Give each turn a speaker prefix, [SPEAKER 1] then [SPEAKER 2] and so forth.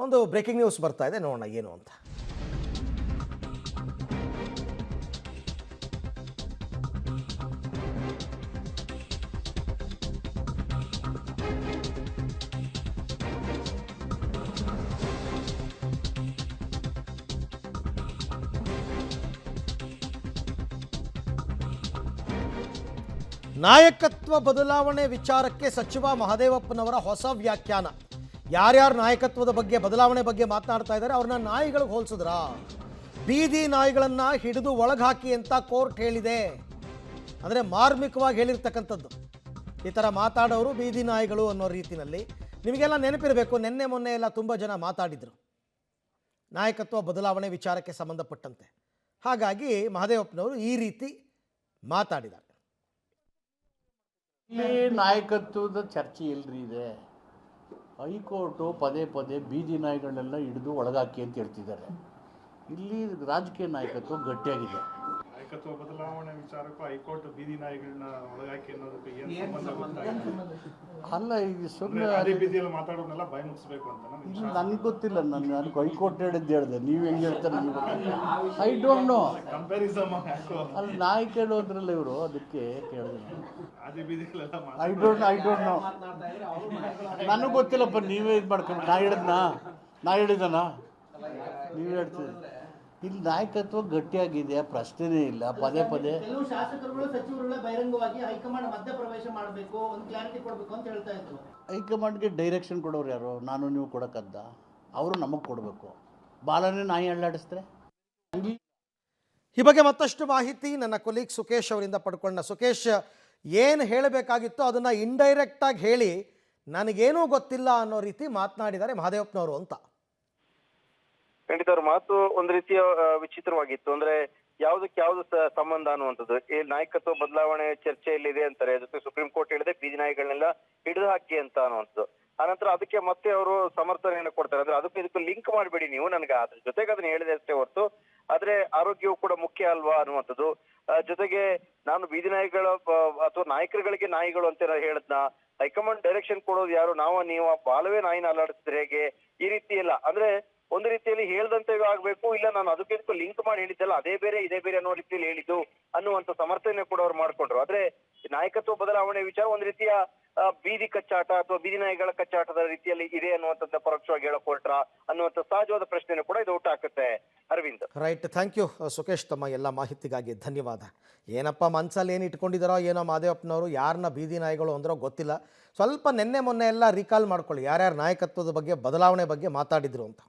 [SPEAKER 1] ಒಂದು breaking news ಬರ್ತಾ ಇದೆ, ನೋಡೋಣ ಏನು ಅಂತ. ನಾಯಕತ್ವ ಬದಲಾವಣೆ ವಿಚಾರಕ್ಕೆ ಸಚಿವ ಮಹದೇವಪ್ಪನವರ ಹೊಸ ವ್ಯಾಖ್ಯಾನ. ಯಾರ್ಯಾರು ನಾಯಕತ್ವದ ಬಗ್ಗೆ ಬದಲಾವಣೆ ಬಗ್ಗೆ ಮಾತನಾಡ್ತಾ ಇದ್ದಾರೆ ಅವ್ರನ್ನ ನಾಯಿಗಳಿಗೆ ಹೋಲಿಸಿದ್ರ? ಬೀದಿ ನಾಯಿಗಳನ್ನು ಹಿಡಿದು ಒಳಗೆ ಹಾಕಿ ಅಂತ ಕೋರ್ಟ್ ಹೇಳಿದೆ. ಅಂದರೆ ಮಾರ್ಮಿಕವಾಗಿ ಹೇಳಿರ್ತಕ್ಕಂಥದ್ದು. ಈ ಥರ ಮಾತಾಡೋರು ಬೀದಿ ನಾಯಿಗಳು ಅನ್ನೋ ರೀತಿಯಲ್ಲಿ ನಿಮಗೆಲ್ಲ ನೆನಪಿರಬೇಕು. ನಿನ್ನೆ ಮೊನ್ನೆ ಎಲ್ಲ ತುಂಬ ಜನ ಮಾತಾಡಿದರು ನಾಯಕತ್ವ ಬದಲಾವಣೆ ವಿಚಾರಕ್ಕೆ ಸಂಬಂಧಪಟ್ಟಂತೆ. ಹಾಗಾಗಿ ಮಹದೇವಪ್ಪನವರು ಈ ರೀತಿ ಮಾತಾಡಿದ್ದಾರೆ.
[SPEAKER 2] ಇಲ್ಲಿ ನಾಯಕತ್ವದ ಚರ್ಚೆ ಎಲ್ರಿ ಇದೆ? ಹೈಕೋರ್ಟು ಪದೇ ಪದೇ ಬೀದಿ ನಾಯಿಗಳನ್ನೆಲ್ಲ ಹಿಡಿದು ಒಳಗಾಕಿ ಅಂತ ಹೇಳ್ತಿದ್ದಾರೆ. ಇಲ್ಲಿ ರಾಜಕೀಯ ನಾಯಕತ್ವ ಗಟ್ಟಿಯಾಗಿದೆ.
[SPEAKER 3] ನಾಯಕತ್ವ ಬದಲಾವಣೆ ವಿಚಾರಕ್ಕೂ ಹೈಕೋರ್ಟ್ ಬೀದಿ ನಾಯಿಗಳನ್ನ ಒಳಗಾಕಿ ಅನ್ನೋದಕ್ಕೆ ಏನು ಸಂಬಂಧ?
[SPEAKER 2] ಅಲ್ಲ, ಈಗ ಸುಮ್ಮನೆ
[SPEAKER 3] ಅದೇ ಬೀದಿಯಲ್ಲಿ ಮಾತಾಡೋನೆಲ್ಲ ಭಯ ಮುಗಿಸ್ಬೇಕು ಅಂತ
[SPEAKER 2] ನನಗೆ ಗೊತ್ತಿಲ್ಲ. ನನಗೆ ಹೈಕೋರ್ಟ್ ಹೇಳಿದ್ದೆ ನೀವು ಹೆಂಗೆ ಹೇಳ್ತಾರೆ ಐ ಡೋಂಟ್ ನೋ.
[SPEAKER 3] ಕಂಪ್ಯಾರಿಸಮ್
[SPEAKER 2] ಅಲ್ಲಿ ನಾಯಿ ಕೇಳೋದ್ರಲ್ಲ ಇವರು, ಅದಕ್ಕೆ ಕೇಳಿದೆ.
[SPEAKER 3] ಅದೇ ಬೀದಿಗಳೆಲ್ಲ
[SPEAKER 2] ಐ ಡೋಂಟ್ ನೋ. ನನಗೆ ಗೊತ್ತಿಲ್ಲಪ್ಪ. ನೀವೇ ಇದು ಮಾಡ್ಕೊಂಡು ನಾ ಹೇಳಿದನಾ ನೀವು ಹೇಳ್ತೀರಿ. ಇಲ್ಲಿ ನಾಯಕತ್ವ ಗಟ್ಟಿಯಾಗಿದೆ, ಪ್ರಶ್ನೆನೇ ಇಲ್ಲ. ಪದೇ ಪದೇ
[SPEAKER 4] ಕೆಲವು ಶಾಸಕರುಗಳು ಸಚಿವರುಗಳೇ ಬಹಿರಂಗವಾಗಿ ಹೈಕಮಾಂಡ್ ಮಧ್ಯಪ್ರವೇಶ ಮಾಡಬೇಕು, ಒಂದು ಕ್ಲಾರಿಟಿ ಕೊಡಬೇಕು ಅಂತ ಹೇಳ್ತಾ ಇದ್ರು.
[SPEAKER 2] ಹೈಕಮಾಂಡ್ಗೆ ಡೈರೆಕ್ಷನ್ ಕೊಡೋರು ಯಾರು? ನಾನು ನೀವು ಕೊಡೋಕ್ಕದ್ದ? ಅವರು ನಮಗೆ ಕೊಡಬೇಕು. ಬಾಲನೇ ನಾಯಿ ಅಳ್ಳಾಡಿಸ್ತಾರೆ.
[SPEAKER 1] ಈ ಬಗ್ಗೆ ಮತ್ತಷ್ಟು ಮಾಹಿತಿ ನನ್ನ ಕೊಲೀಗ್ ಸುಕೇಶ್ ಅವರಿಂದ ಪಡ್ಕೊಂಡ. ಸುಕೇಶ್, ಏನು ಹೇಳಬೇಕಾಗಿತ್ತು ಅದನ್ನು ಇಂಡೈರೆಕ್ಟಾಗಿ ಹೇಳಿ ನನಗೇನೂ ಗೊತ್ತಿಲ್ಲ ಅನ್ನೋ ರೀತಿ ಮಾತನಾಡಿದ್ದಾರೆ ಮಹದೇವಪ್ಪನವರು ಅಂತ.
[SPEAKER 5] ಖಂಡಿತ ಅವ್ರ ಮಾತು ಒಂದು ರೀತಿಯ ವಿಚಿತ್ರವಾಗಿತ್ತು. ಅಂದ್ರೆ ಯಾವ್ದಕ್ಕೆ ಯಾವ್ದು ಸಂಬಂಧ ಅನ್ನುವಂಥದ್ದು. ಈ ನಾಯಕತ್ವ ಬದಲಾವಣೆ ಚರ್ಚೆಯಲ್ಲಿದೆ ಅಂತಾರೆ, ಜೊತೆ ಸುಪ್ರೀಂ ಕೋರ್ಟ್ ಹೇಳಿದೆ ಬೀದಿ ನಾಯಿಗಳನ್ನೆಲ್ಲ ಹಿಡಿದು ಹಾಕಿ ಅಂತ ಅನ್ನುವಂಥದ್ದು. ಆನಂತರ ಅದಕ್ಕೆ ಮತ್ತೆ ಅವರು ಸಮರ್ಥನೆಯನ್ನು ಕೊಡ್ತಾರೆ. ಅಂದ್ರೆ ಅದಕ್ಕೂ ಇದಕ್ಕೂ ಲಿಂಕ್ ಮಾಡಬೇಡಿ ನೀವು, ನನಗೆ ಅದ್ರ ಜೊತೆಗೆ ಅದನ್ನ ಹೇಳಿದೆ ಅಷ್ಟೇ ಹೊರತು ಆದ್ರೆ ಆರೋಗ್ಯವು ಕೂಡ ಮುಖ್ಯ ಅಲ್ವಾ ಅನ್ನುವಂಥದ್ದು. ಜೊತೆಗೆ ನಾನು ಬೀದಿ ನಾಯಿಗಳ ಅಥವಾ ನಾಯಕರುಗಳಿಗೆ ನಾಯಿಗಳು ಅಂತ ಹೇಳದ್ನ, ಹೈಕಮಾಂಡ್ ಡೈರೆಕ್ಷನ್ ಕೊಡೋದು ಯಾರು? ನೀವು ಬಾಲವೇ ನಾಯಿನ ಅಲ್ಲಾಡಿಸಿದ್ರೆ ಹೇಗೆ? ಈ ರೀತಿ ಎಲ್ಲ ಅಂದ್ರೆ ಒಂದು ರೀತಿಯಲ್ಲಿ ಹೇಳ್ದಂತೆ ಆಗ್ಬೇಕು, ಇಲ್ಲ ನಾನು ಅದಕ್ಕೆ ಲಿಂಕ್ ಮಾಡಿ ಹೇಳಿದ್ದಲ್ಲ ಅದೇ ಬೇರೆ ಇದೇ ಬೇರೆ ಅನ್ನೋ ರೀತಿಯಲ್ಲಿ ಹೇಳಿದ್ದು ಅನ್ನುವಂತ ಸಮರ್ಥನೆ ಕೂಡ ಅವ್ರು ಮಾಡ್ಕೊಂಡ್ರು. ಆದ್ರೆ ನಾಯಕತ್ವ ಬದಲಾವಣೆ ವಿಚಾರ ಒಂದ್ ರೀತಿಯ ಬೀದಿ ಕಚ್ಚಾಟ ಅಥವಾ ಬೀದಿ ನಾಯಿಗಳ ಕಚ್ಚಾಟದ ರೀತಿಯಲ್ಲಿ ಇದೆ ಅನ್ನುವಂಥದ್ದು ಪರೋಕ್ಷವಾಗಿ ಹೇಳಕ್ ಹೊರಟ್ರ ಅನ್ನುವಂಥ ಸಹಜವಾದ ಪ್ರಶ್ನೆ ಕೂಡ ಇದು ಊಟ ಹಾಕುತ್ತೆ. Arvind,
[SPEAKER 1] right, thank you Sukesh, ತಮ್ಮ ಎಲ್ಲ ಮಾಹಿತಿಗಾಗಿ ಧನ್ಯವಾದ. ಏನಪ್ಪ ಮನಸ್ಸಲ್ಲಿ ಏನು ಇಟ್ಕೊಂಡಿದ್ದಾರೋ ಏನೋ ಮಹದೇವಪ್ಪನವರು, ಯಾರನ್ನ ಬೀದಿ ನಾಯಿಗಳು ಅಂದ್ರೋ ಗೊತ್ತಿಲ್ಲ. ಸ್ವಲ್ಪ ನಿನ್ನೆ ಮೊನ್ನೆ ಎಲ್ಲ ರೀಕಾಲ್ ಮಾಡ್ಕೊಳ್ಳಿ ಯಾರ್ಯಾರು ನಾಯಕತ್ವದ ಬಗ್ಗೆ ಬದಲಾವಣೆ ಬಗ್ಗೆ ಮಾತಾಡಿದ್ರು ಅಂತ.